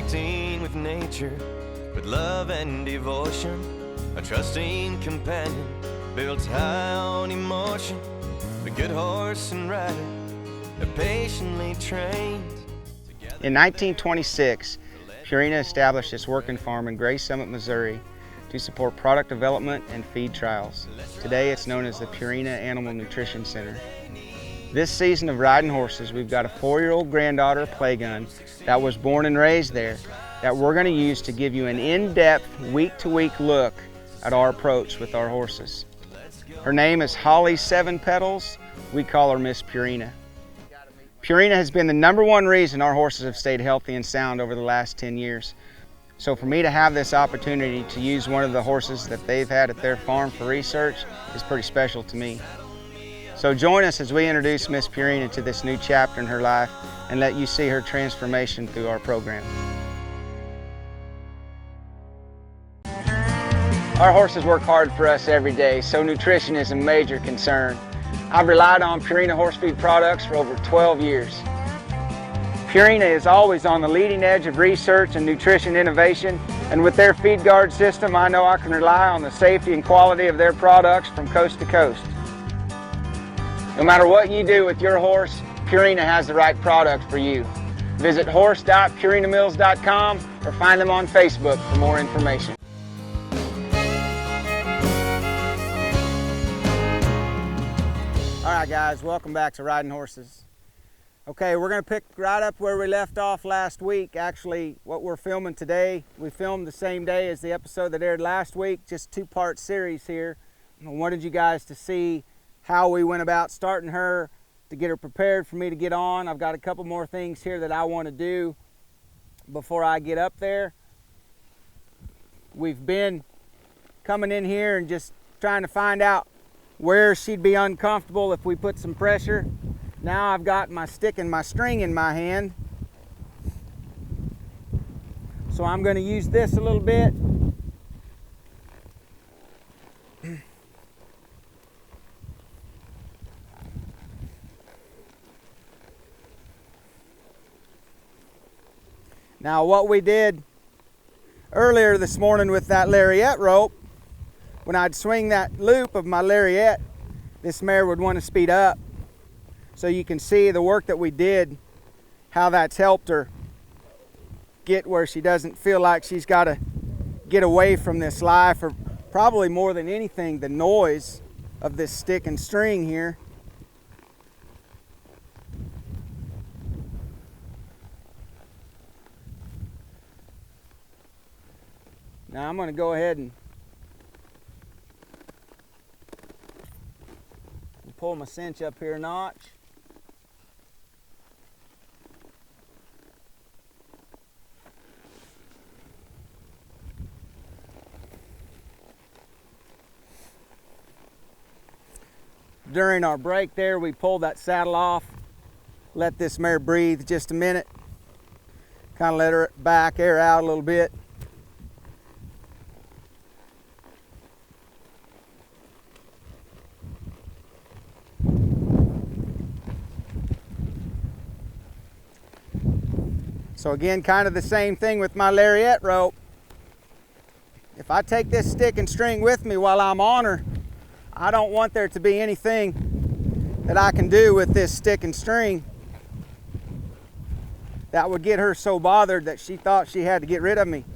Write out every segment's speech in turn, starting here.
connecting with nature, with love and devotion. A trusting companion builds high on emotion. A good horse and rider, they're patiently trained. In 1926, Purina established its working farm in Gray Summit, Missouri to support product development and feed trials. Today it's known as the Purina Animal Nutrition Center. This season of riding horses, we've got a 4-year-old granddaughter Playgun that was born and raised there that we're going to use to give you an in-depth, week-to-week look at our approach with our horses. Her name is Holly Seven Petals. We call her Miss Purina. Purina has been the #1 reason our horses have stayed healthy and sound over the last 10 years. So for me to have this opportunity to use one of the horses that they've had at their farm for research is pretty special to me. So join us as we introduce Miss Purina to this new chapter in her life and let you see her transformation through our program. Our horses work hard for us every day, so nutrition is a major concern. I've relied on Purina horse feed products for over 12 years. Purina is always on the leading edge of research and nutrition innovation, and with their feed guard system, I know I can rely on the safety and quality of their products from coast to coast. No matter what you do with your horse, Purina has the right product for you. Visit horse.purinamills.com or find them on Facebook for more information. All right guys, welcome back to Riding Horses. Okay, we're going to pick right up where we left off last week. Actually, what we're filming today, we filmed the same day as the episode that aired last week, just 2-part series here. I wanted you guys to see how we went about starting her to get her prepared for me to get on. I've got a couple more things here that I want to do before I get up there. We've been coming in here and just trying to find out where she'd be uncomfortable if we put some pressure. Now I've got my stick and my string in my hand, so I'm going to use this a little bit. Now what we did earlier this morning with that lariat rope, when I'd swing that loop of my lariat, this mare would want to speed up. So you can see the work that we did, how that's helped her get where she doesn't feel like she's got to get away from this life, or probably more than anything, the noise of this stick and string here. Now I'm going to go ahead and pull my cinch up here a notch. During our break there, we pulled that saddle off, let this mare breathe just a minute, kind of let her back air out a little bit. So again, kind of the same thing with my lariat rope. If I take this stick and string with me while I'm on her, I don't want there to be anything that I can do with this stick and string that would get her so bothered that she thought she had to get rid of me.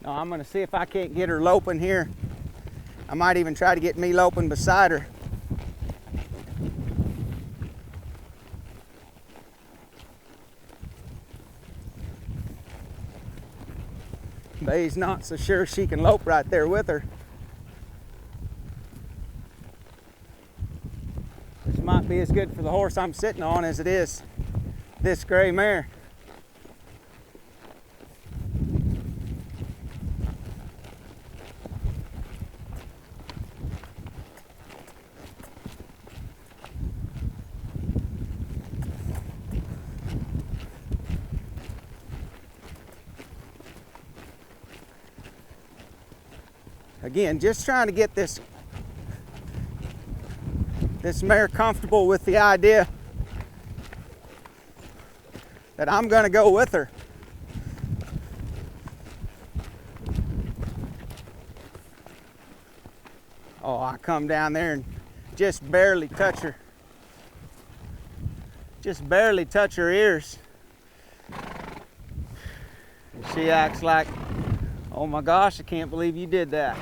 Now I'm going to see if I can't get her loping here. I might even try to get me loping beside her. Bay's not so sure she can lope right there with her. This might be as good for the horse I'm sitting on as it is this gray mare. Again, just trying to get this mare comfortable with the idea that I'm gonna go with her. Oh, I come down there and just barely touch her. Just barely touch her ears. And she acts like, oh my gosh, I can't believe you did that.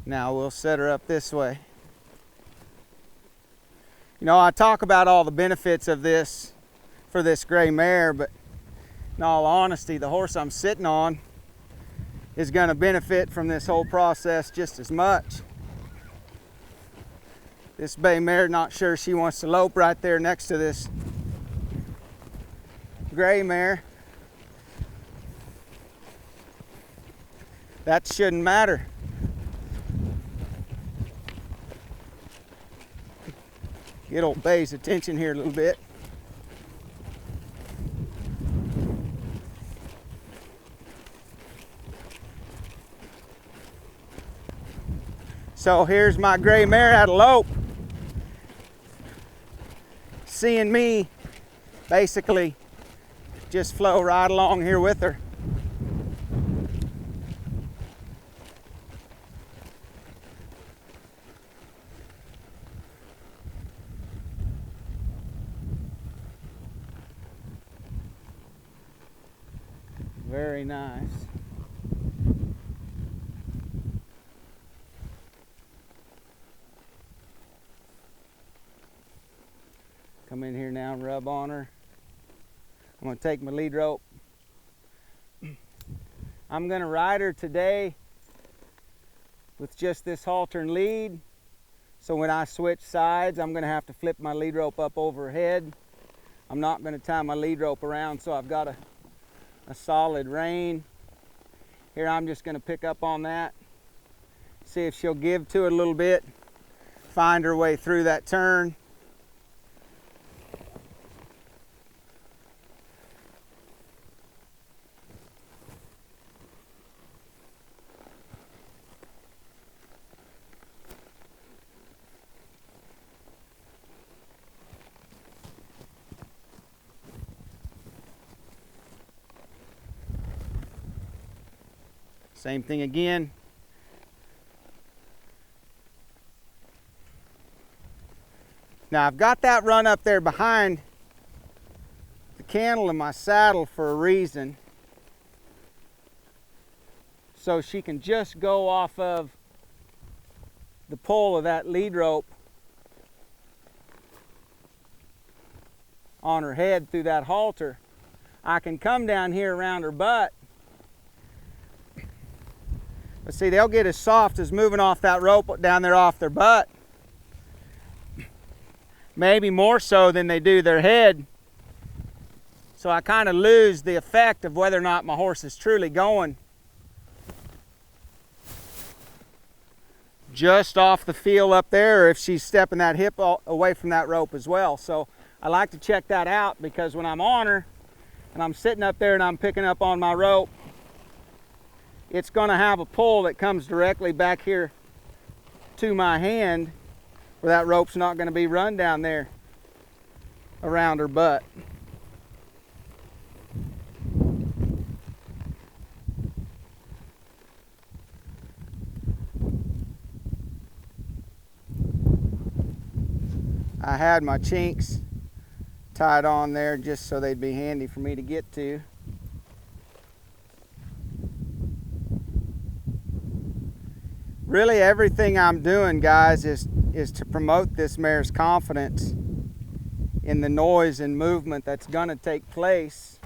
Now we'll set her up this way. You know, I talk about all the benefits of this for this gray mare, but in all honesty, the horse I'm sitting on is going to benefit from this whole process just as much. This bay mare, not sure she wants to lope right there next to this gray mare. That shouldn't matter. Get old Bay's attention here a little bit. So here's my gray mare at a lope, seeing me basically just flow right along here with her. Very nice. Come in here now and rub on her. I'm going to take my lead rope. I'm going to ride her today with just this halter and lead. So when I switch sides, I'm going to have to flip my lead rope up over her head. I'm not going to tie my lead rope around, so I've got a solid rein. Here I'm just going to pick up on that, see if she'll give to it a little bit, find her way through that turn. Same thing again. Now I've got that run up there behind the cantle in my saddle for a reason. So she can just go off of the pull of that lead rope on her head through that halter. I can come down here around her butt. But see, they'll get as soft as moving off that rope down there off their butt. Maybe more so than they do their head. So I kind of lose the effect of whether or not my horse is truly going just off the field up there, or if she's stepping that hip away from that rope as well. So I like to check that out, because when I'm on her and I'm sitting up there and I'm picking up on my rope, it's going to have a pull that comes directly back here to my hand, where that rope's not going to be run down there around her butt. I had my chinks tied on there just so they'd be handy for me to get to. Really, everything I'm doing, guys, is to promote this mare's confidence in the noise and movement that's going to take place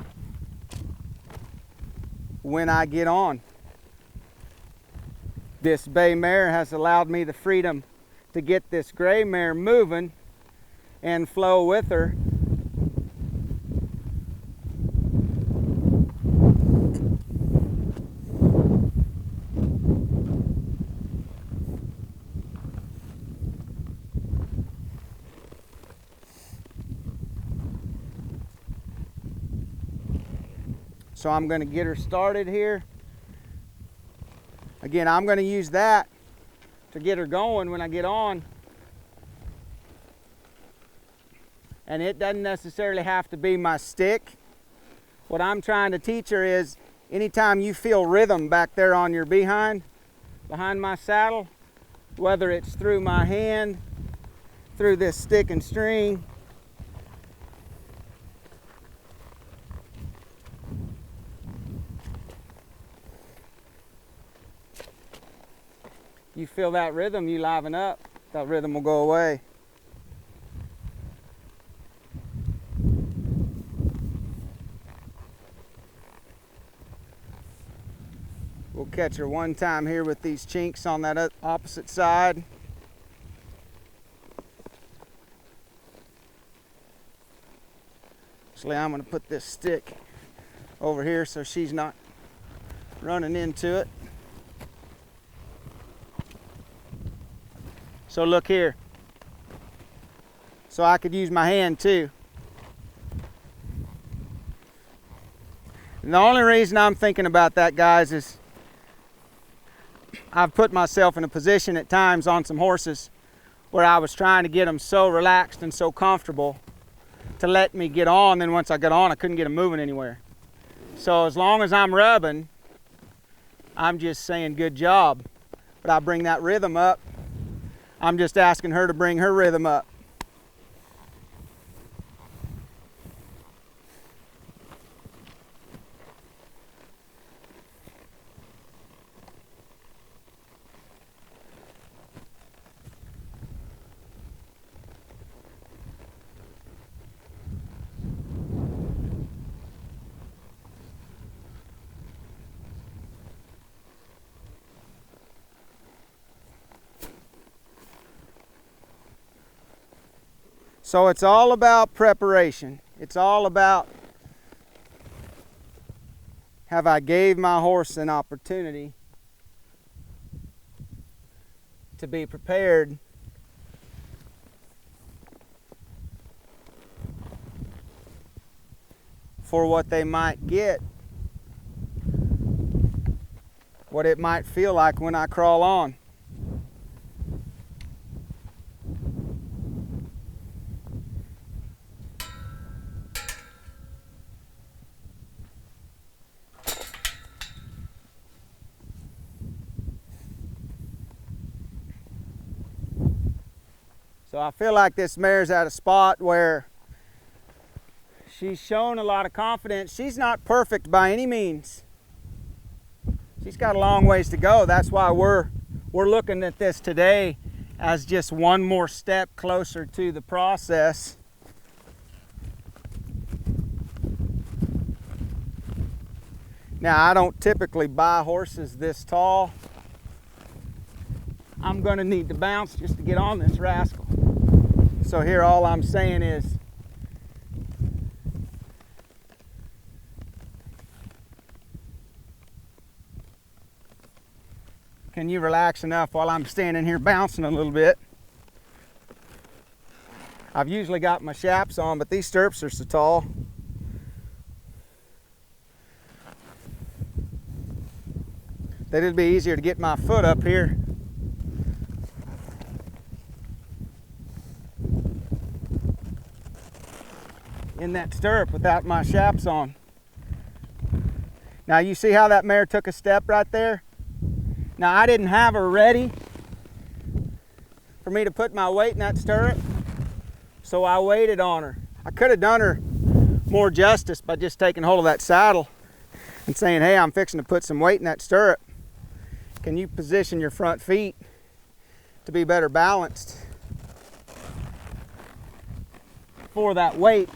when I get on. This bay mare has allowed me the freedom to get this gray mare moving and flow with her. So I'm going to get her started here. Again, I'm going to use that to get her going when I get on. And it doesn't necessarily have to be my stick. What I'm trying to teach her is anytime you feel rhythm back there on your behind my saddle, whether it's through my hand, through this stick and string, you feel that rhythm, you liven up, that rhythm will go away. We'll catch her one time here with these chinks on that opposite side. Actually, I'm going to put this stick over here so she's not running into it. So look here. So I could use my hand too. And the only reason I'm thinking about that, guys, is I've put myself in a position at times on some horses where I was trying to get them so relaxed and so comfortable to let me get on. Then once I got on, I couldn't get them moving anywhere. So as long as I'm rubbing, I'm just saying good job. But I bring that rhythm up. I'm just asking her to bring her rhythm up. So it's all about preparation. It's all about, have I gave my horse an opportunity to be prepared for what they might get, what it might feel like when I crawl on. So I feel like this mare's at a spot where she's shown a lot of confidence. She's not perfect by any means. She's got a long ways to go. That's why we're looking at this today as just one more step closer to the process. Now, I don't typically buy horses this tall. I'm gonna need to bounce just to get on this rascal. So here all I'm saying is, can you relax enough while I'm standing here bouncing a little bit? I've usually got my chaps on, but these stirrups are so tall. That it'd be easier to get my foot up here. In that stirrup without my chaps on. Now you see how that mare took a step right there? Now I didn't have her ready for me to put my weight in that stirrup, so I waited on her. I could have done her more justice by just taking hold of that saddle and saying, hey, I'm fixing to put some weight in that stirrup. Can you position your front feet to be better balanced for that weight?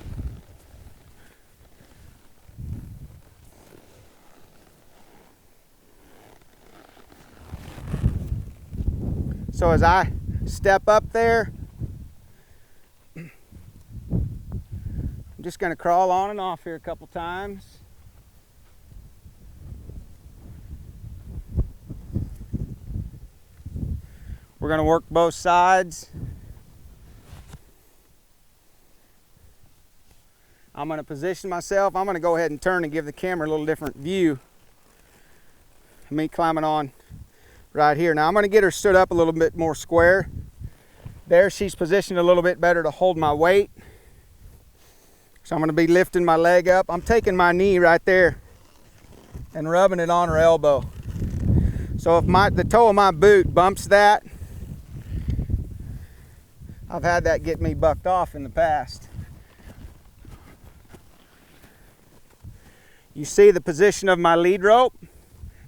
So as I step up there, I'm just going to crawl on and off here a couple times. We're going to work both sides. I'm going to position myself. I'm going to go ahead and turn and give the camera a little different view. Me climbing on right here. Now I'm going to get her stood up a little bit more square. There, she's positioned a little bit better to hold my weight. So I'm going to be lifting my leg up. I'm taking my knee right there and rubbing it on her elbow. So if the toe of my boot bumps that, I've had that get me bucked off in the past. You see the position of my lead rope,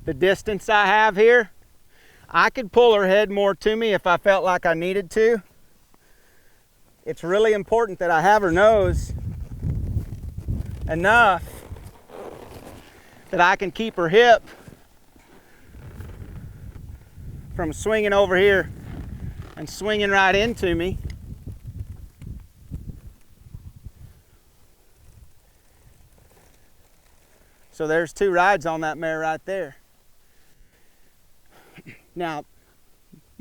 the distance I have here. I could pull her head more to me if I felt like I needed to. It's really important that I have her nose enough that I can keep her hip from swinging over here and swinging right into me. So there's 2 rides on that mare right there. Now,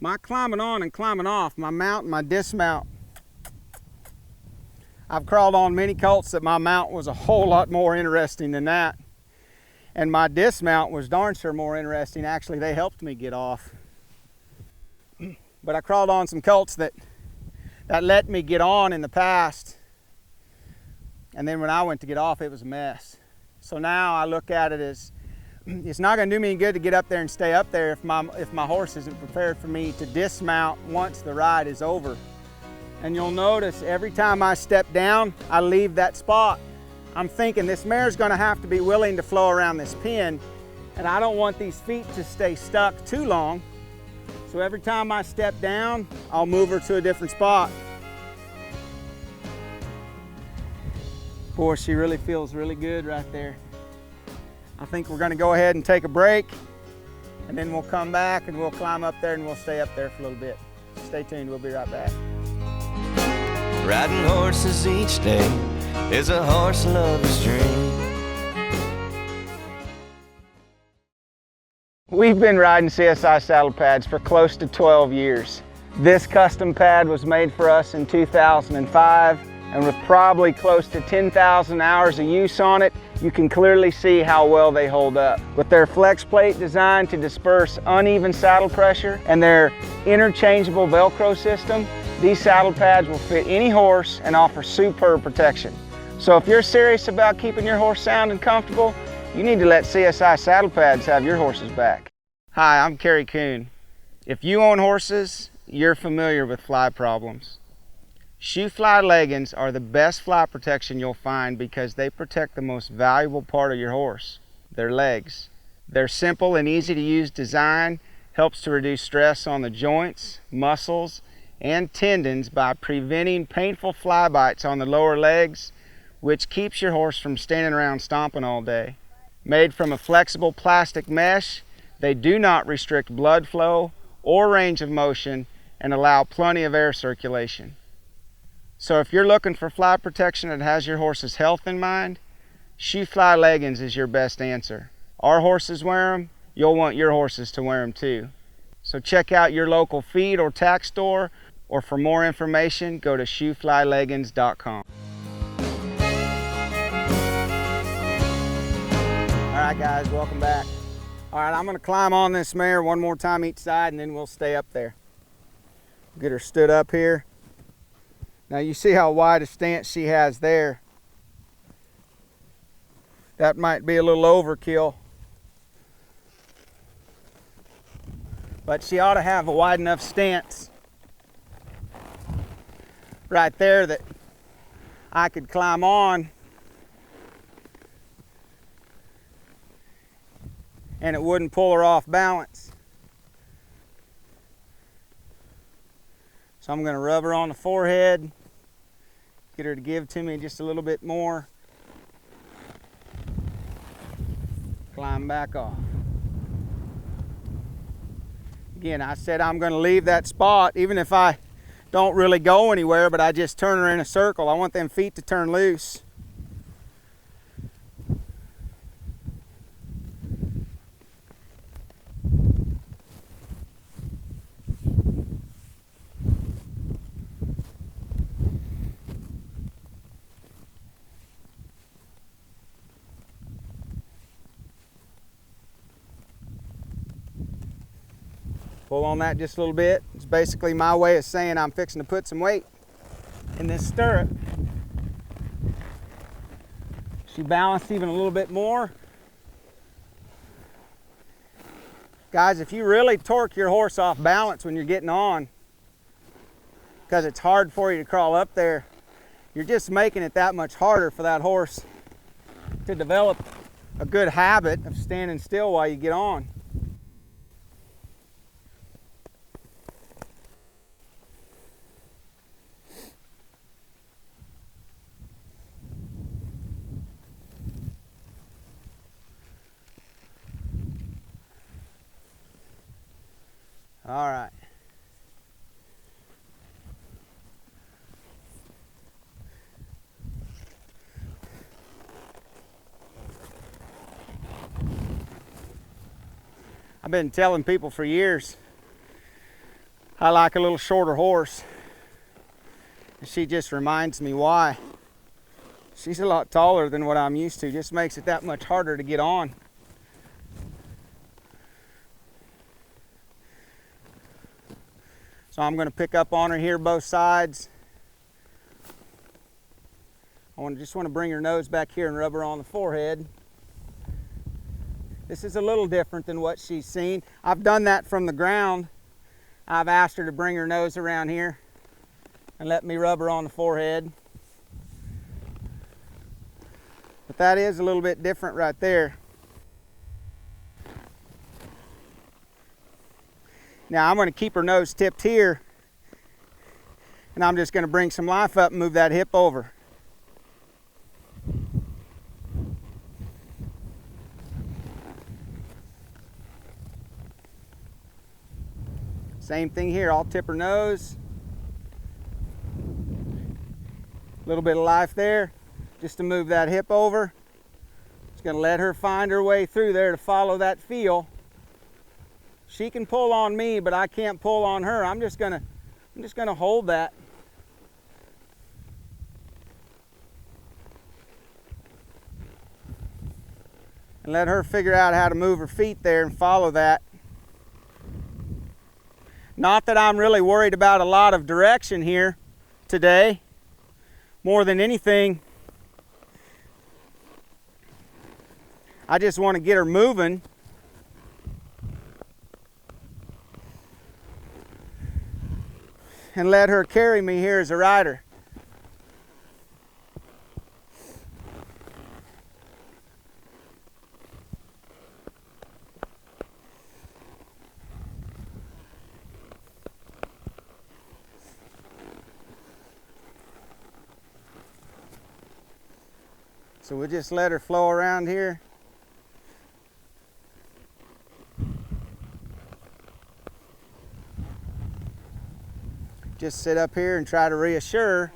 my climbing on and climbing off, my mount and my dismount, I've crawled on many colts that my mount was a whole lot more interesting than that. And my dismount was darn sure more interesting. Actually, they helped me get off. But I crawled on some colts that let me get on in the past. And then when I went to get off, it was a mess. So now I look at it as, it's not going to do me any good to get up there and stay up there if my horse isn't prepared for me to dismount once the ride is over. And you'll notice every time I step down, I leave that spot. I'm thinking this mare's going to have to be willing to flow around this pin, and I don't want these feet to stay stuck too long. So every time I step down, I'll move her to a different spot. Boy, she really feels really good right there. I think we're going to go ahead and take a break, and then we'll come back and we'll climb up there and we'll stay up there for a little bit. Stay tuned, we'll be right back. Riding horses each day is a horse lover's dream. We've been riding CSI saddle pads for close to 12 years. This custom pad was made for us in 2005, and with probably close to 10,000 hours of use on it, you can clearly see how well they hold up. With their flex plate designed to disperse uneven saddle pressure and their interchangeable Velcro system, these saddle pads will fit any horse and offer superb protection. So if you're serious about keeping your horse sound and comfortable, you need to let CSI saddle pads have your horse's back. Hi, I'm Kerry Kuhn. If you own horses, you're familiar with fly problems. Shoe fly leggings are the best fly protection you'll find because they protect the most valuable part of your horse, their legs. Their simple and easy to use design helps to reduce stress on the joints, muscles, and tendons by preventing painful fly bites on the lower legs, which keeps your horse from standing around stomping all day. Made from a flexible plastic mesh, they do not restrict blood flow or range of motion and allow plenty of air circulation. So if you're looking for fly protection that has your horse's health in mind, shoe fly leggings is your best answer. Our horses wear them, you'll want your horses to wear them too. So check out your local feed or tack store, or for more information, go to shoeflyleggings.com. All right guys, welcome back. All right, I'm gonna climb on this mare one more time each side and then we'll stay up there. Get her stood up here. Now you see how wide a stance she has there. That might be a little overkill, but she ought to have a wide enough stance right there that I could climb on and it wouldn't pull her off balance. So I'm going to rub her on the forehead, get her to give to me just a little bit more, climb back off. Again, I said I'm going to leave that spot even if I don't really go anywhere, but I just turn her in a circle. I want them feet to turn loose. Pull on that just a little bit. It's basically my way of saying I'm fixing to put some weight in this stirrup. She balanced even a little bit more. Guys, if you really torque your horse off balance when you're getting on, because it's hard for you to crawl up there, you're just making it that much harder for that horse to develop a good habit of standing still while you get on. All right. I've been telling people for years I like a little shorter horse. And she just reminds me why. She's a lot taller than what I'm used to. Just makes it that much harder to get on. So I'm going to pick up on her here both sides. Just want to bring her nose back here and rub her on the forehead. This is a little different than what she's seen. I've done that from the ground. I've asked her to bring her nose around here and let me rub her on the forehead. But that is a little bit different right there. Now I'm going to keep her nose tipped here, and I'm just going to bring some life up and move that hip over. Same thing here, I'll tip her nose. A little bit of life there, just to move that hip over. Just going to let her find her way through there to follow that feel. She can pull on me, but I can't pull on her. I'm just gonna hold that. And let her figure out how to move her feet there and follow that. Not that I'm really worried about a lot of direction here today. More than anything, I just want to get her moving. And let her carry me here as a rider. So we'll just let her flow around here. Just sit up here and try to reassure.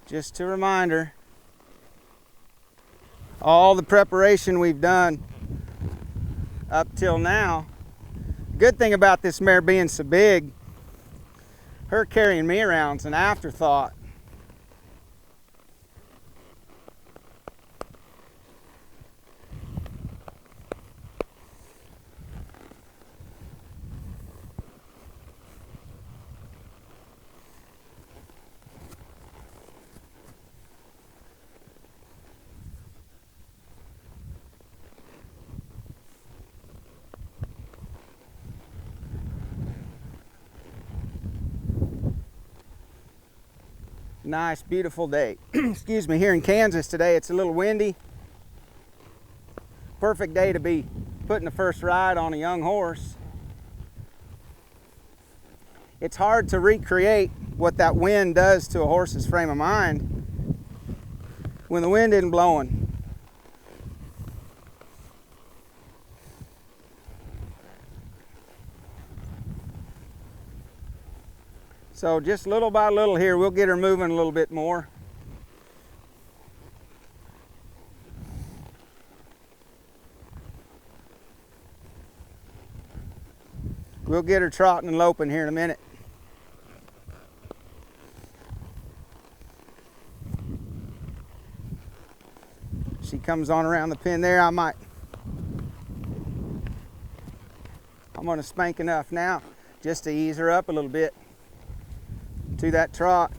Just to remind her all the preparation we've done up till now. Good thing about this mare being so big, her carrying me around is an afterthought. Nice, beautiful day. Excuse me, here in Kansas today. It's a little windy. Perfect day to be putting the first ride on a young horse. It's hard to recreate what that wind does to a horse's frame of mind when the wind isn't blowing. So just little by little here, we'll get her moving a little bit more. We'll get her trotting and loping here in a minute. She comes on around the pin there, I might I'm gonna spank enough now just to ease her up a little bit to that trot.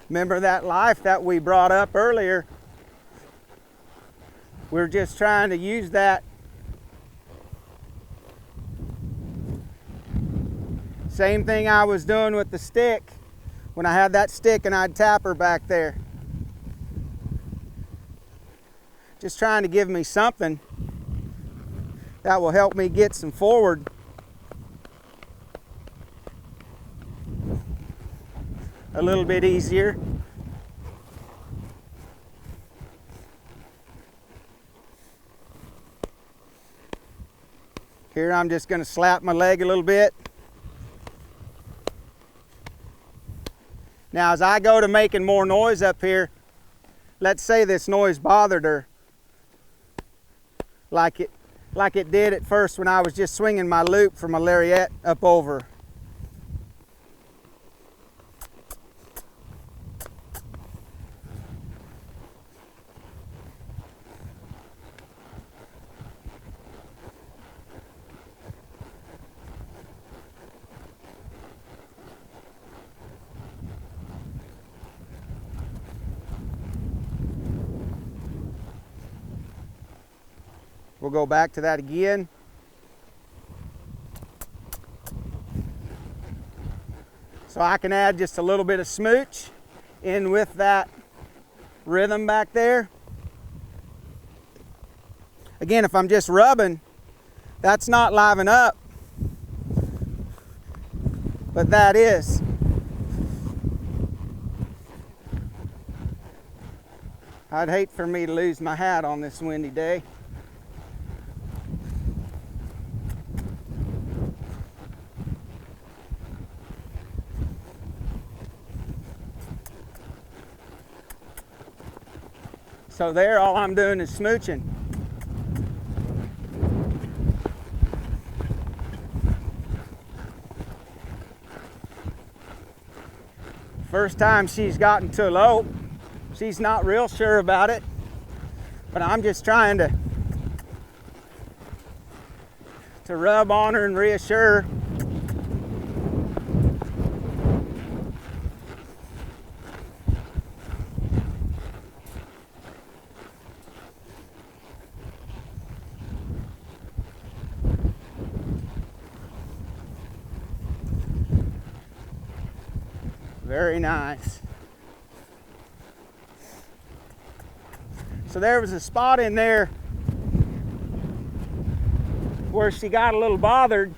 Remember that life that we brought up earlier? We're just trying to use that same thing I was doing with the stick when I had that stick and I'd tap her back there. Just trying to give me something that will help me get some forward. A little bit easier. Here I'm just going to slap my leg a little bit. Now as I go to making more noise up here, let's say this noise bothered her like it did at first when I was just swinging my loop from a lariat up over. We'll go back to that again. So I can add just a little bit of smooch in with that rhythm back there. Again, if I'm just rubbing, that's not liven up, but that is. I'd hate for me to lose my hat on this windy day. So there, all I'm doing is smooching. First time she's gotten to a lope, she's not real sure about it, but I'm just trying to rub on her and reassure her. Very nice. So there was a spot in there where she got a little bothered.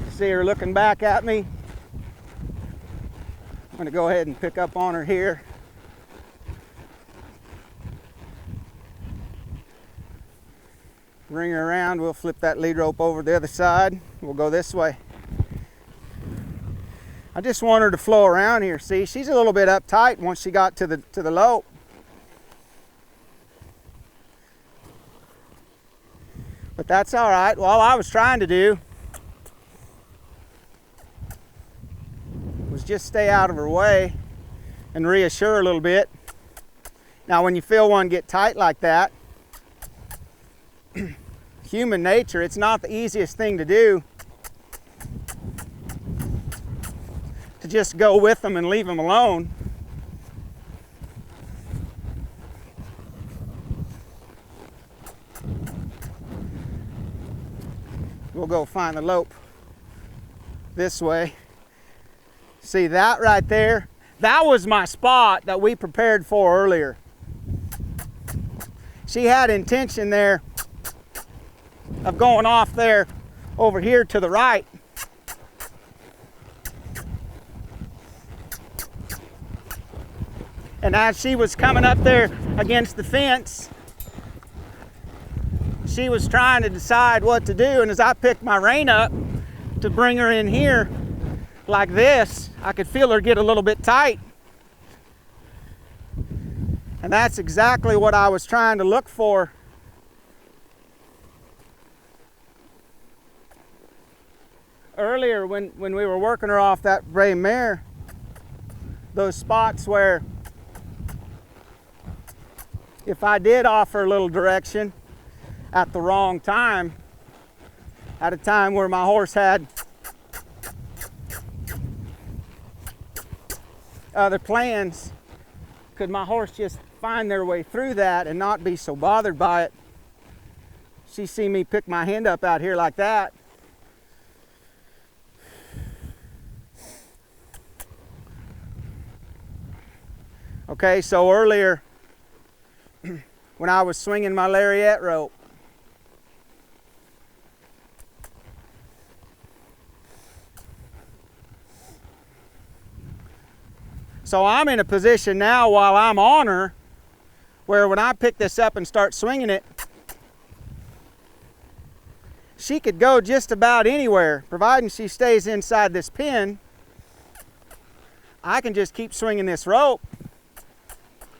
See her looking back at me. I'm gonna go ahead and pick up on her here. Bring her around, we'll flip that lead rope over the other side. We'll go this way. I just want her to flow around here. See, she's a little bit uptight once she got to the lope. But that's all right. All I was trying to do was just stay out of her way and reassure her a little bit. Now when you feel one get tight like that, human nature, it's not the easiest thing to do to just go with them and leave them alone. We'll go find the lope this way. See that right there? That was my spot that we prepared for earlier. She had intention there of going off there over here to the right. And as she was coming up there against the fence, she was trying to decide what to do. And as I picked my rein up to bring her in here like this, I could feel her get a little bit tight. And that's exactly what I was trying to look for. Earlier when we were working her off that gray mare, those spots where if I did offer a little direction at the wrong time, at a time where my horse had other plans, could my horse just find their way through that and not be so bothered by it? She see me pick my hand up out here like that. Okay, so earlier when I was swinging my lariat rope, so I'm in a position now while I'm on her where when I pick this up and start swinging it, she could go just about anywhere, providing she stays inside this pin. I can just keep swinging this rope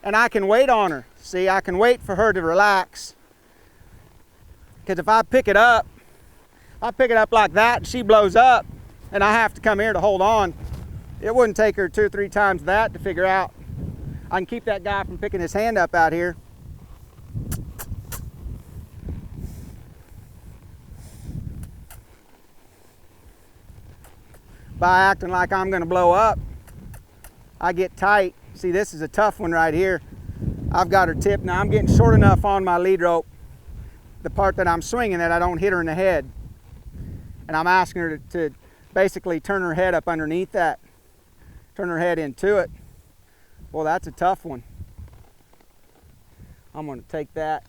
and I can wait on her. See, I can wait for her to relax. Because if I pick it up like that and she blows up and I have to come here to hold on, it wouldn't take her 2 or 3 times that to figure out I can keep that guy from picking his hand up out here. By acting like I'm going to blow up, I get tight. See, this is a tough one right here. I've got her tipped. Now I'm getting short enough on my lead rope, the part that I'm swinging, that I don't hit her in the head. And I'm asking her to basically turn her head up underneath that. Turn her head into it. Well, that's a tough one. I'm going to take that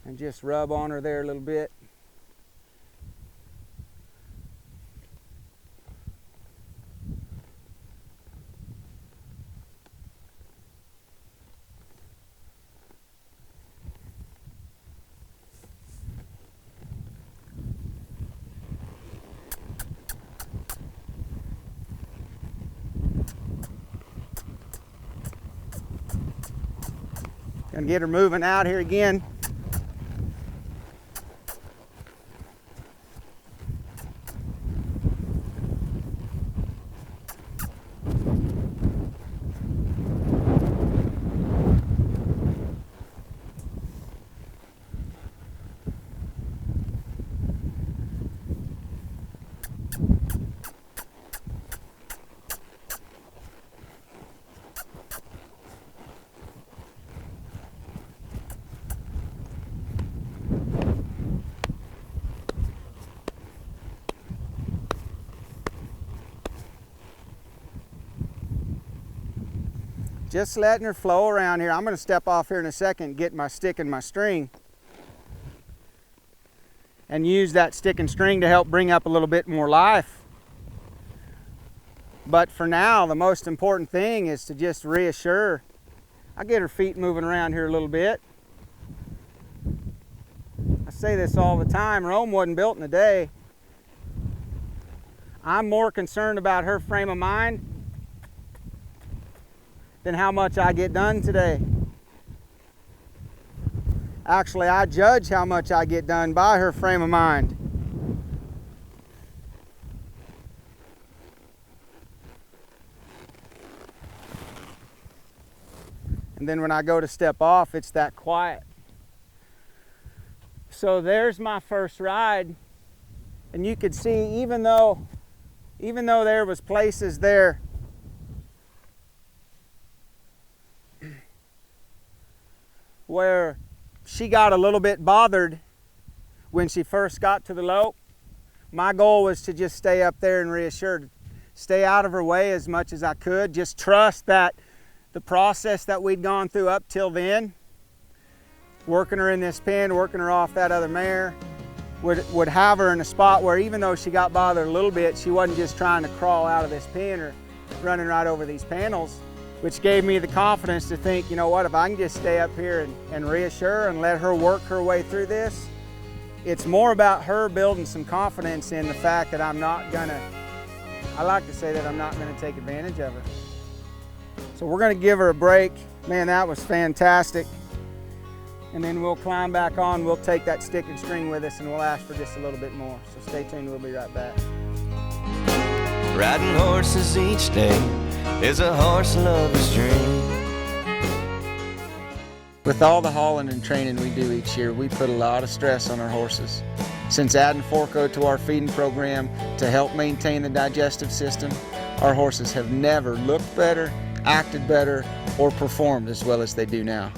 and just rub on her there a little bit. Gonna get her moving out here again. Just letting her flow around here. I'm going to step off here in a second, get my stick and my string, and use that stick and string to help bring up a little bit more life. But for now, the most important thing is to just reassure. I get her feet moving around here a little bit. I say this all the time, Rome wasn't built in a day. I'm more concerned about her frame of mind than how much I get done today. Actually, I judge how much I get done by her frame of mind. And then when I go to step off, it's that quiet. So there's my first ride. And you could see, even though there was places there where she got a little bit bothered when she first got to the lope, my goal was to just stay up there and reassure, stay out of her way as much as I could, just trust that the process that we'd gone through up till then, working her in this pen, working her off that other mare, would have her in a spot where even though she got bothered a little bit, she wasn't just trying to crawl out of this pen or running right over these panels, which gave me the confidence to think, you know what, if I can just stay up here and reassure and let her work her way through this, it's more about her building some confidence in the fact that I'm not gonna, I like to say that I'm not gonna take advantage of her. So we're gonna give her a break. Man, that was fantastic. And then we'll climb back on. We'll take that stick and string with us and we'll ask for just a little bit more. So stay tuned, we'll be right back. Riding horses each day is a horse lover's dream. With all the hauling and training we do each year, we put a lot of stress on our horses. Since adding Forco to our feeding program to help maintain the digestive system, our horses have never looked better, acted better, or performed as well as they do now.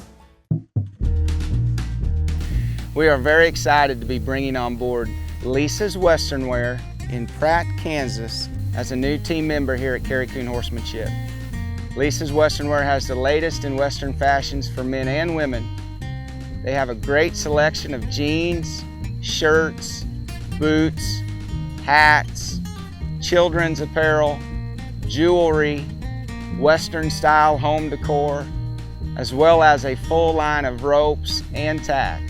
We are very excited to be bringing on board Lisa's Western Wear in Pratt, Kansas as a new team member here at Kerry Kuhn Horsemanship. Lisa's Western Wear has the latest in Western fashions for men and women. They have a great selection of jeans, shirts, boots, hats, children's apparel, jewelry, Western style home decor, as well as a full line of ropes and tack.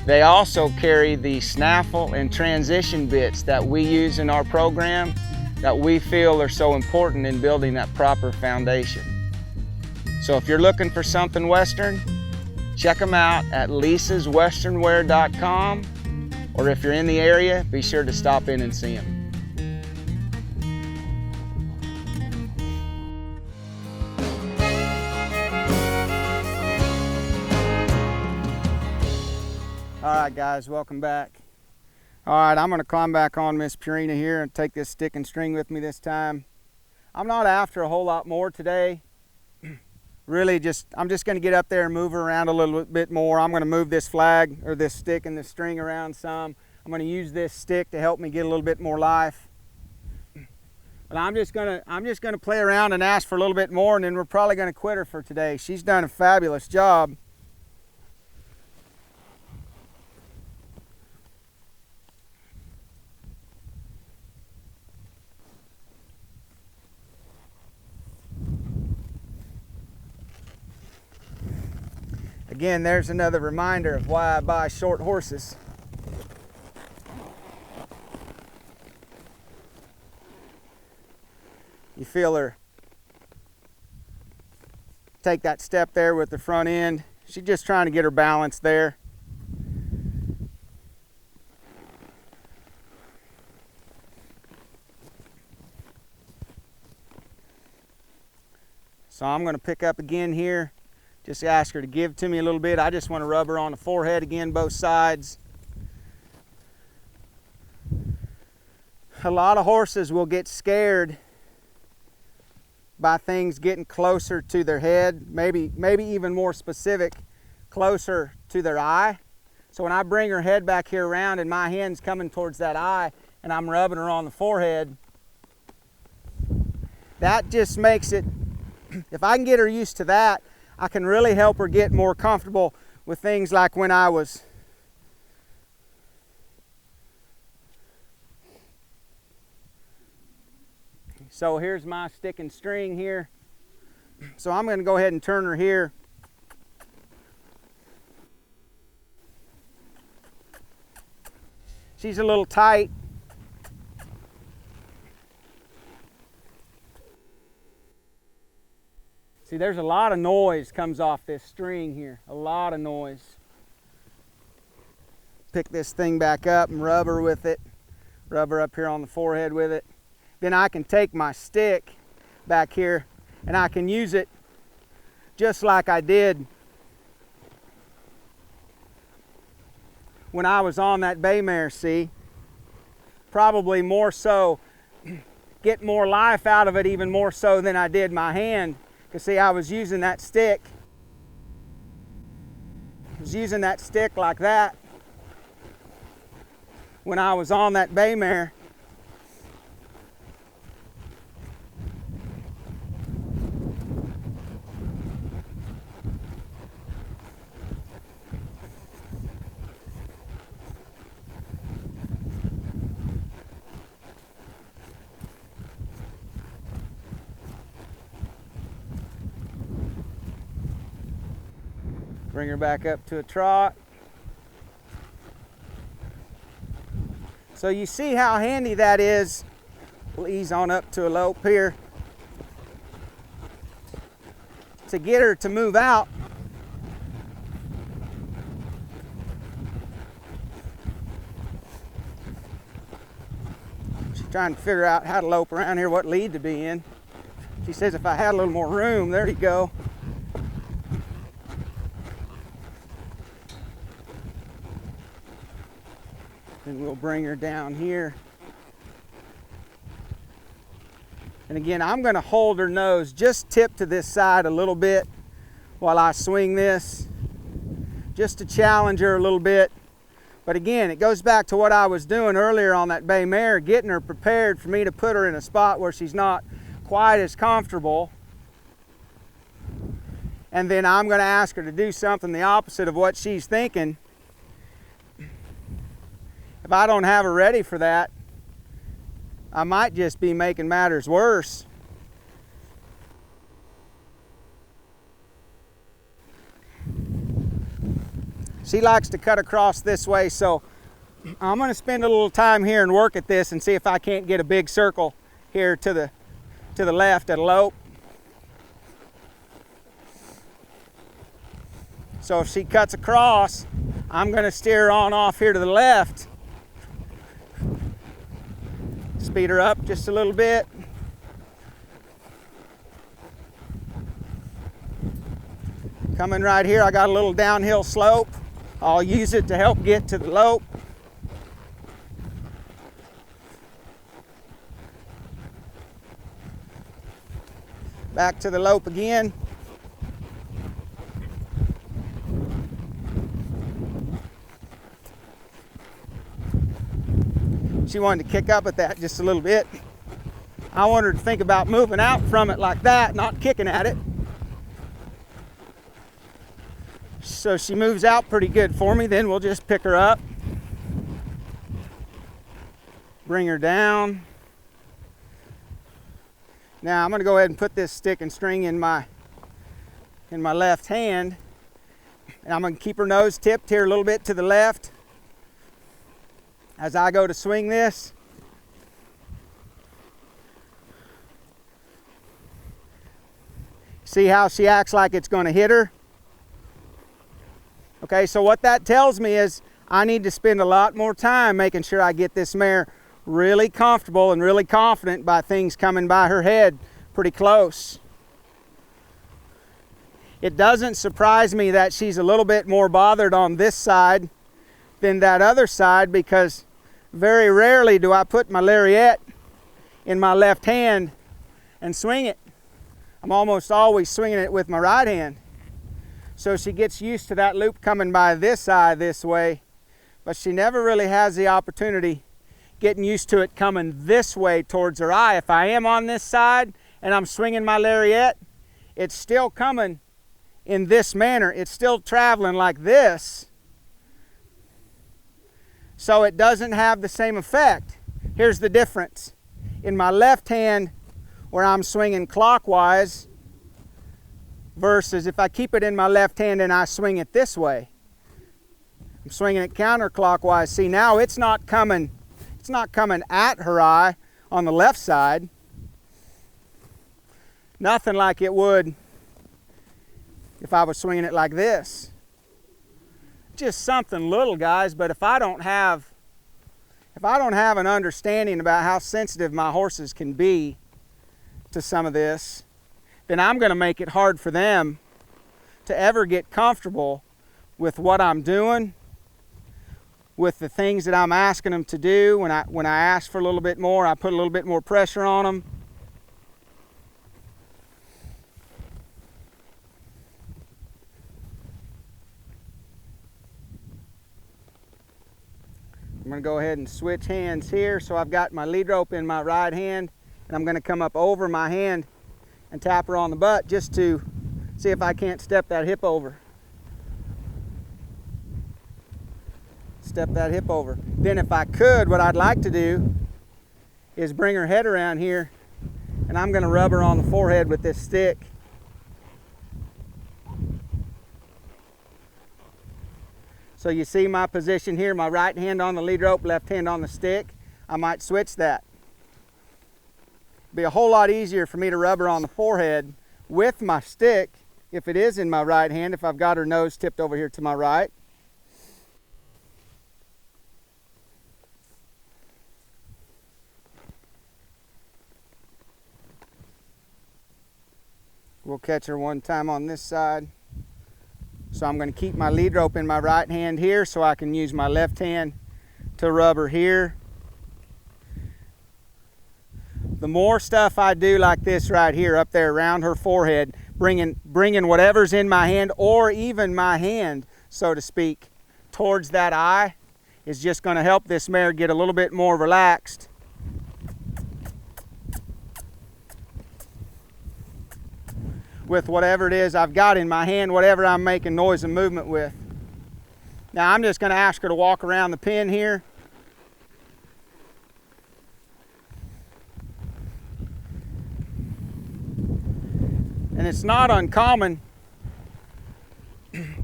They also carry the snaffle and transition bits that we use in our program that we feel are so important in building that proper foundation. So if you're looking for something Western, check them out at lisaswesternwear.com, or if you're in the area, be sure to stop in and see them. All right guys, welcome back. All right, I'm gonna climb back on Miss Purina here and take this stick and string with me this time. I'm not after a whole lot more today. Really I'm just gonna get up there and move her around a little bit more. I'm gonna move this flag or this stick and this string around some. I'm gonna use this stick to help me get a little bit more life. But I'm just gonna play around and ask for a little bit more, and then we're probably gonna quit her for today. She's done a fabulous job. Again, there's another reminder of why I buy short horses. You feel her take that step there with the front end. She's just trying to get her balance there. So I'm going to pick up again here. Just ask her to give to me a little bit. I just want to rub her on the forehead again, both sides. A lot of horses will get scared by things getting closer to their head, maybe even more specific, closer to their eye. So when I bring her head back here around and my hand's coming towards that eye and I'm rubbing her on the forehead, that just makes it, if I can get her used to that, I can really help her get more comfortable with things like when I was so here's my stick and string here. So I'm going to go ahead and turn her here. She's a little tight. See, there's a lot of noise comes off this string here, a lot of noise. Pick this thing back up and rub her with it, rub her up here on the forehead with it. Then I can take my stick back here and I can use it just like I did when I was on that bay mare, see? Probably more so, get more life out of it even more so than I did my hand. Because see, I was using that stick. I was using that stick like that when I was on that bay mare. Bring her back up to a trot. So you see how handy that is. We'll ease on up to a lope here. to get her to move out. She's trying to figure out how to lope around here, what lead to be in. She says if I had a little more room, there you go. And we'll bring her down here. And again, I'm going to hold her nose just tip to this side a little bit while I swing this, just to challenge her a little bit. But again, it goes back to what I was doing earlier on that bay mare, getting her prepared for me to put her in a spot where she's not quite as comfortable. And then I'm going to ask her to do something the opposite of what she's thinking. If I don't have her ready for that, I might just be making matters worse. She likes to cut across this way, so I'm going to spend a little time here and work at this and see if I can't get a big circle here to the left at a lope. So if she cuts across, I'm going to steer on off here to the left. Speed her up just a little bit. Coming right here, I got a little downhill slope. I'll use it to help get to the lope. Back to the lope again. She wanted to kick up at that just a little bit. I want her to think about moving out from it like that, not kicking at it. So she moves out pretty good for me, then we'll just pick her up. Bring her down. Now I'm going to go ahead and put this stick and string in my left hand. And I'm going to keep her nose tipped here a little bit to the left as I go to swing this. See how she acts like it's going to hit her? Okay, so what that tells me is I need to spend a lot more time making sure I get this mare really comfortable and really confident by things coming by her head pretty close. It doesn't surprise me that she's a little bit more bothered on this side than that other side, because very rarely do I put my lariat in my left hand and swing it. I'm almost always swinging it with my right hand. So she gets used to that loop coming by this side this way, but she never really has the opportunity getting used to it coming this way towards her eye. If I am on this side and I'm swinging my lariat, it's still coming in this manner. It's still traveling like this. So it doesn't have the same effect. Here's the difference. In my left hand, where I'm swinging clockwise, versus if I keep it in my left hand and I swing it this way. I'm swinging it counterclockwise. See, now it's not coming at her eye on the left side. Nothing like it would if I was swinging it like this. Just something little, guys, but if I don't have an understanding about how sensitive my horses can be to some of this, then I'm going to make it hard for them to ever get comfortable with what I'm doing, with the things that I'm asking them to do. When I ask for a little bit more, I put a little bit more pressure on them. I'm going to go ahead and switch hands here. So I've got my lead rope in my right hand, and I'm going to come up over my hand and tap her on the butt just to see if I can't step that hip over. Step that hip over. Then if I could, what I'd like to do is bring her head around here, and I'm going to rub her on the forehead with this stick. So you see my position here, my right hand on the lead rope, left hand on the stick. I might switch that. It'd be a whole lot easier for me to rub her on the forehead with my stick if it is in my right hand, if I've got her nose tipped over here to my right. We'll catch her one time on this side. So I'm going to keep my lead rope in my right hand here so I can use my left hand to rub her here. The more stuff I do like this right here, up there around her forehead, bringing whatever's in my hand, or even my hand, so to speak, towards that eye, is just going to help this mare get a little bit more relaxed. With whatever it is I've got in my hand, whatever I'm making noise and movement with. Now I'm just going to ask her to walk around the pen here. And it's not uncommon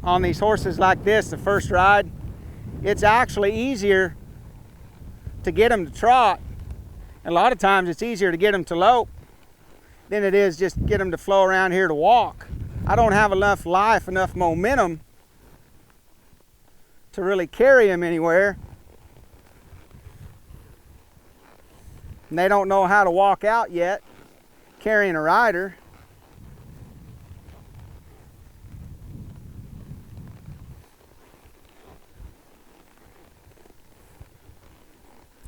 on these horses like this, the first ride, it's actually easier to get them to trot. And a lot of times it's easier to get them to lope than it is just get them to flow around here to walk. I don't have enough life, enough momentum to really carry them anywhere. And they don't know how to walk out yet, carrying a rider.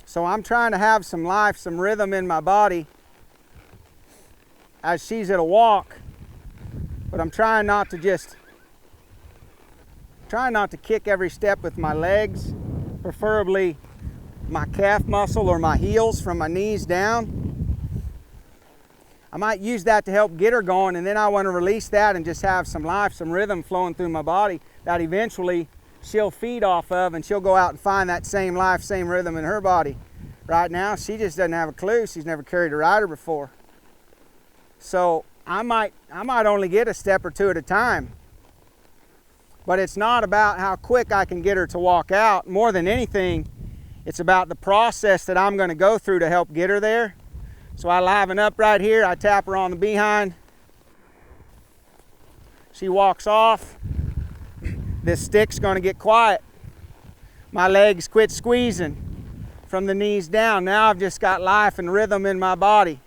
So I'm trying to have some life, some rhythm in my body as she's at a walk, but I'm trying not to kick every step with my legs, preferably my calf muscle or my heels from my knees down. I might use that to help get her going, and then I want to release that and just have some life, some rhythm flowing through my body that eventually she'll feed off of, and she'll go out and find that same life, same rhythm in her body. Right now, she just doesn't have a clue. She's never carried a rider before. So I might only get a step or two at a time. But it's not about how quick I can get her to walk out. More than anything, it's about the process that I'm going to go through to help get her there. So I liven up right here. I tap her on the behind. She walks off. This stick's going to get quiet. My legs quit squeezing from the knees down. Now I've just got life and rhythm in my body.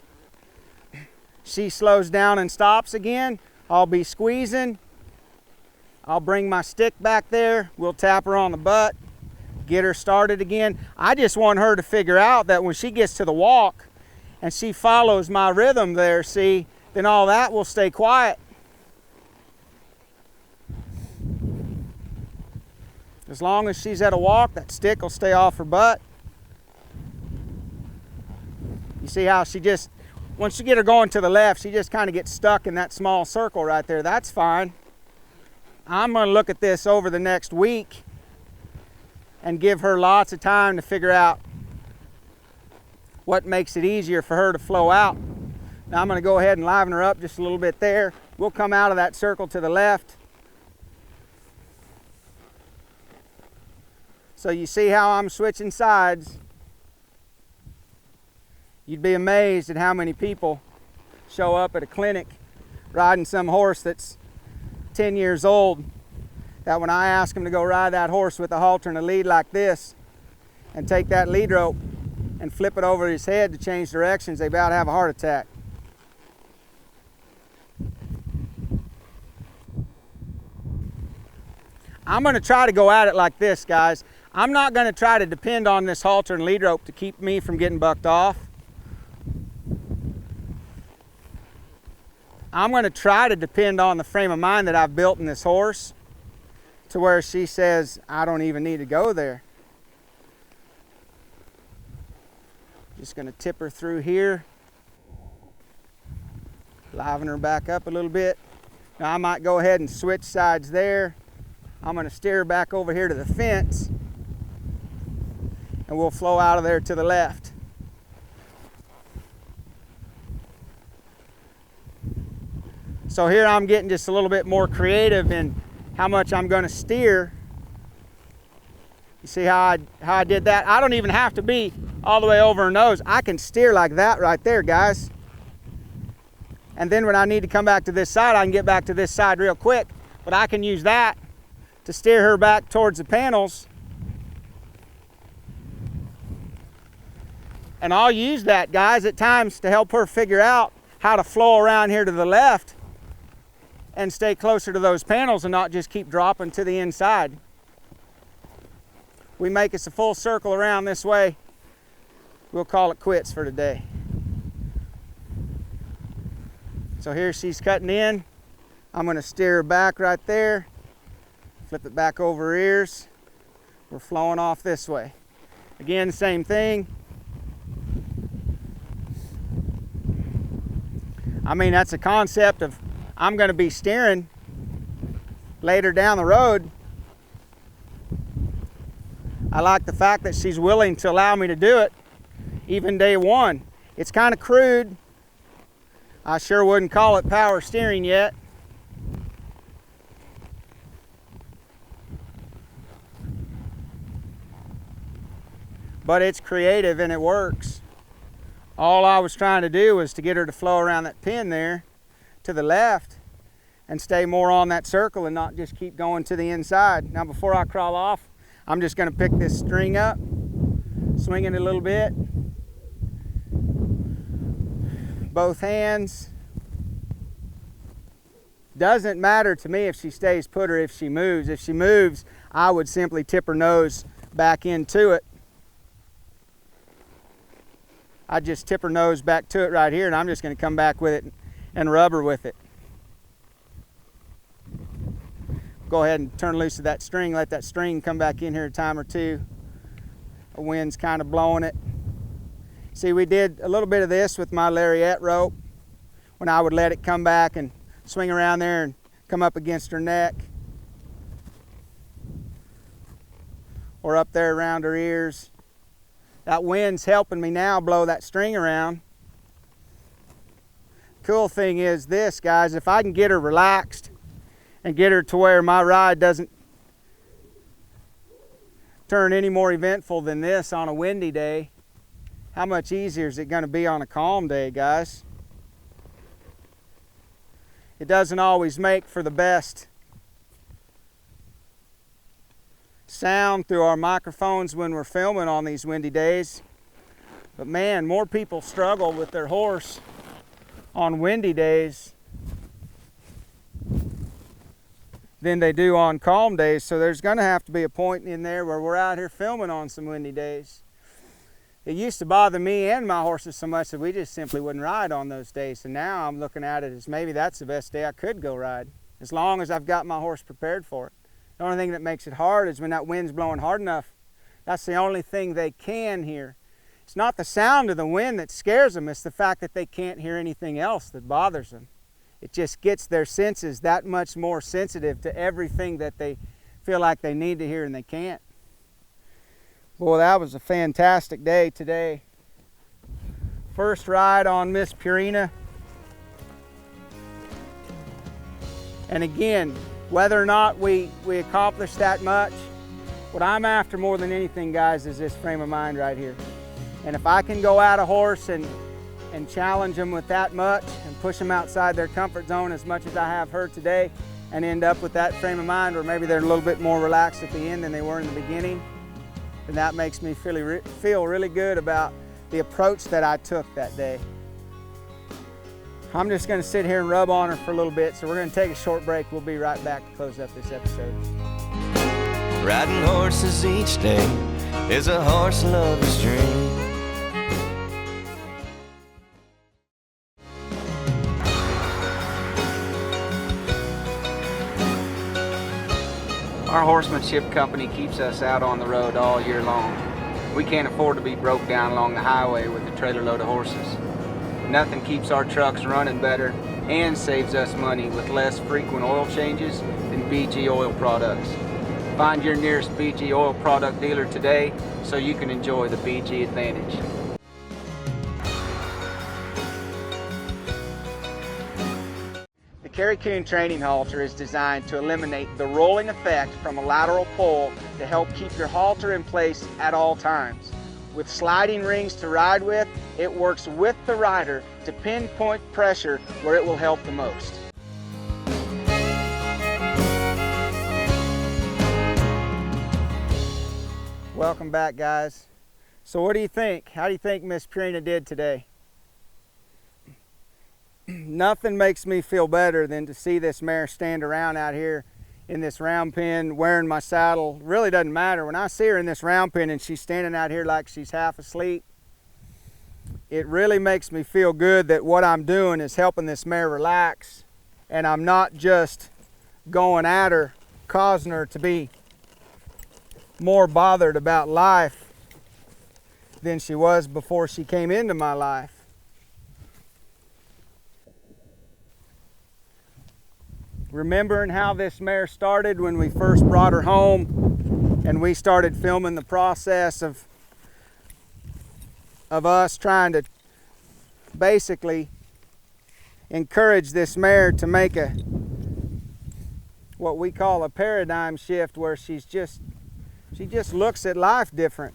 She slows down and stops again. I'll be squeezing. I'll bring my stick back there. We'll tap her on the butt, get her started again. I just want her to figure out that when she gets to the walk and she follows my rhythm there, see, then all that will stay quiet. As long as she's at a walk, that stick will stay off her butt. You see how she just, once you get her going to the left, she just kind of gets stuck in that small circle right there. That's fine. I'm going to look at this over the next week and give her lots of time to figure out what makes it easier for her to flow out. Now I'm going to go ahead and liven her up just a little bit there. We'll come out of that circle to the left. So you see how I'm switching sides. You'd be amazed at how many people show up at a clinic riding some horse that's 10 years old, that when I ask them to go ride that horse with a halter and a lead like this and take that lead rope and flip it over his head to change directions, they about have a heart attack. I'm going to try to go at it like this, guys. I'm not going to try to depend on this halter and lead rope to keep me from getting bucked off. I'm going to try to depend on the frame of mind that I've built in this horse to where she says, I don't even need to go there. Just going to tip her through here, liven her back up a little bit. Now I might go ahead and switch sides there. I'm going to steer her back over here to the fence, and we'll flow out of there to the left. So here I'm getting just a little bit more creative in how much I'm going to steer. You see how I did that? I don't even have to be all the way over her nose. I can steer like that right there, guys. And then when I need to come back to this side, I can get back to this side real quick. But I can use that to steer her back towards the panels. And I'll use that, guys, at times to help her figure out how to flow around here to the left and stay closer to those panels and not just keep dropping to the inside. We make us a full circle around this way, we'll call it quits for today. So here she's cutting in. I'm going to steer her back right there, flip it back over her ears. We're flowing off this way. Again, same thing. I mean, that's a concept of I'm going to be steering later down the road. I like the fact that she's willing to allow me to do it, even day one. It's kind of crude. I sure wouldn't call it power steering yet. But it's creative and it works. All I was trying to do was to get her to flow around that pin there to the left and stay more on that circle and not just keep going to the inside. Now before I crawl off, I'm just going to pick this string up, swing it a little bit. Both hands. Doesn't matter to me if she stays put or if she moves. If she moves, I would simply tip her nose back into it. I just tip her nose back to it right here, and I'm just going to come back with it and rub her with it. Go ahead and turn loose of that string. Let that string come back in here a time or two. The wind's kind of blowing it. See, we did a little bit of this with my lariat rope when I would let it come back and swing around there and come up against her neck. Or up there around her ears. That wind's helping me now blow that string around. Cool thing is this, guys, if I can get her relaxed and get her to where my ride doesn't turn any more eventful than this on a windy day, how much easier is it going to be on a calm day, guys? It doesn't always make for the best sound through our microphones when we're filming on these windy days. But man, more people struggle with their horse on windy days than they do on calm days. So there's going to have to be a point in there where we're out here filming on some windy days. It used to bother me and my horses so much that we just simply wouldn't ride on those days. And now I'm looking at it as maybe that's the best day I could go ride, as long as I've got my horse prepared for it. The only thing that makes it hard is when that wind's blowing hard enough. That's the only thing they can hear. It's not the sound of the wind that scares them, it's the fact that they can't hear anything else that bothers them. It just gets their senses that much more sensitive to everything that they feel like they need to hear and they can't. Boy, that was a fantastic day today. First ride on Miss Purina. And again, whether or not we accomplish that much, what I'm after more than anything, guys, is this frame of mind right here. And if I can go out a horse and challenge them with that much and push them outside their comfort zone as much as I have her today and end up with that frame of mind where maybe they're a little bit more relaxed at the end than they were in the beginning, then that makes me feel really good about the approach that I took that day. I'm just going to sit here and rub on her for a little bit, so we're going to take a short break. We'll be right back to close up this episode. Riding horses each day is a horse lover's dream. Our horsemanship company keeps us out on the road all year long. We can't afford to be broke down along the highway with a trailer load of horses. Nothing keeps our trucks running better and saves us money with less frequent oil changes than BG oil products. Find your nearest BG oil product dealer today so you can enjoy the BG advantage. The Kerry Kuhn training halter is designed to eliminate the rolling effect from a lateral pull to help keep your halter in place at all times. With sliding rings to ride with, it works with the rider to pinpoint pressure where it will help the most. Welcome back, guys. So what do you think? How do you think Miss Purina did today? Nothing makes me feel better than to see this mare stand around out here in this round pen wearing my saddle. Really doesn't matter. When I see her in this round pen and she's standing out here like she's half asleep, it really makes me feel good that what I'm doing is helping this mare relax, and I'm not just going at her, causing her to be more bothered about life than she was before she came into my life. Remembering how this mare started when we first brought her home and we started filming the process of us trying to basically encourage this mare to make what we call a paradigm shift, where she just looks at life different.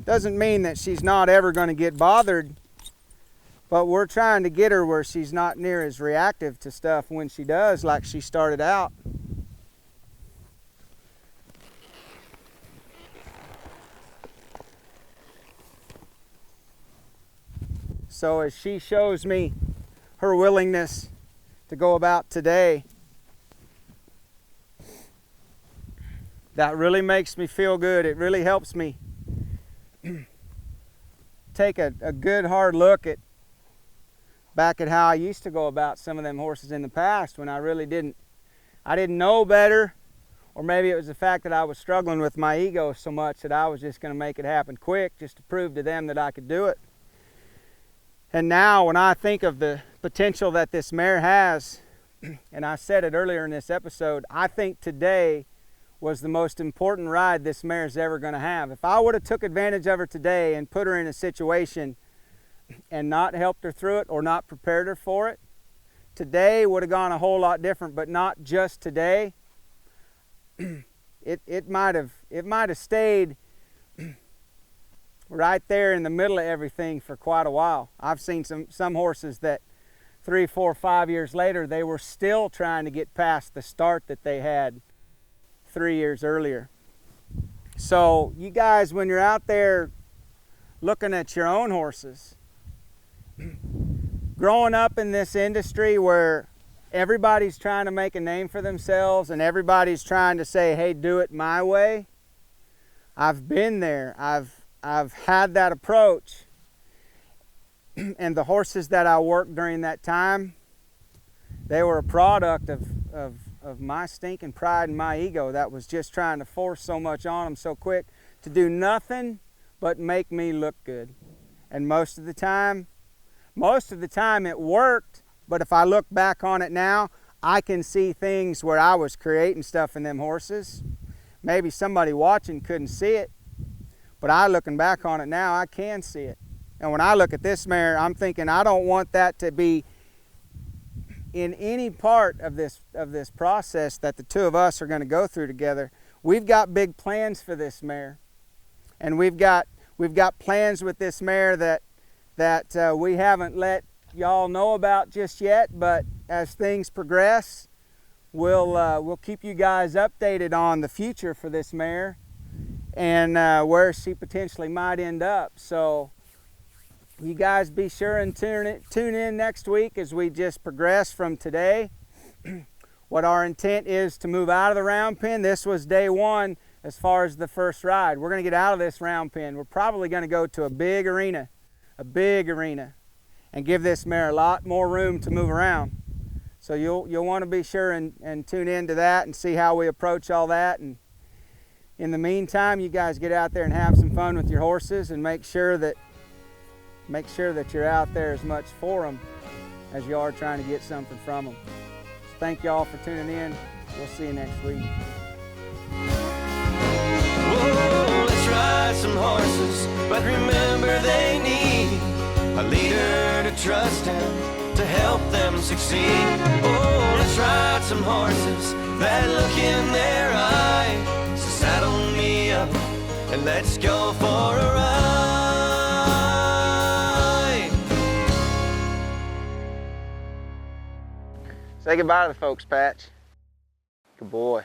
Doesn't mean that she's not ever going to get bothered, but we're trying to get her where she's not near as reactive to stuff when she does, like she started out. So as she shows me her willingness to go about today, that really makes me feel good. It really helps me take a good hard look back at how I used to go about some of them horses in the past, when I really didn't know better, or maybe it was the fact that I was struggling with my ego so much that I was just going to make it happen quick just to prove to them that I could do it. And now when I think of the potential that this mare has, and I said it earlier in this episode, I think today was the most important ride this mare's ever going to have. If I would have took advantage of her today and put her in a situation and not helped her through it or not prepared her for it, today would have gone a whole lot different. But not just today. It might have stayed right there in the middle of everything for quite a while. I've seen some horses that 3, 4, 5 years later, they were still trying to get past the start that they had 3 years earlier. So you guys, when you're out there looking at your own horses, growing up in this industry where everybody's trying to make a name for themselves and everybody's trying to say, hey, do it my way, I've been there. I've had that approach. And the horses that I worked during that time, they were a product of my stinking pride and my ego that was just trying to force so much on them so quick to do nothing but make me look good. And most of the time it worked, but if I look back on it now, I can see things where I was creating stuff in them horses. Maybe somebody watching couldn't see it, but I, looking back on it now, I can see it. And when I look at this mare, I'm thinking I don't want that to be in any part of this process that the two of us are going to go through together. We've got big plans for this mare, and we've got plans with this mare that we haven't let y'all know about just yet. But as things progress, we'll keep you guys updated on the future for this mare and where she potentially might end up. So you guys be sure and tune in next week as we just progress from today. What our intent is to move out of the round pen. This was day one as far as the first ride. We're going to get out of this round pen. We're probably going to go to a big arena, and give this mare a lot more room to move around. So you'll want to be sure and tune into that and see how we approach all that. And in the meantime, you guys get out there and have some fun with your horses, and make sure that you're out there as much for them as you are trying to get something from them. So thank you all for tuning in. We'll see you next week. Whoa, let's ride some horses, but remember they need a leader to trust and to help them succeed. Oh, let's ride some horses, that look in their eye. So saddle me up and let's go for a ride. Say goodbye to the folks, Patch. Good boy.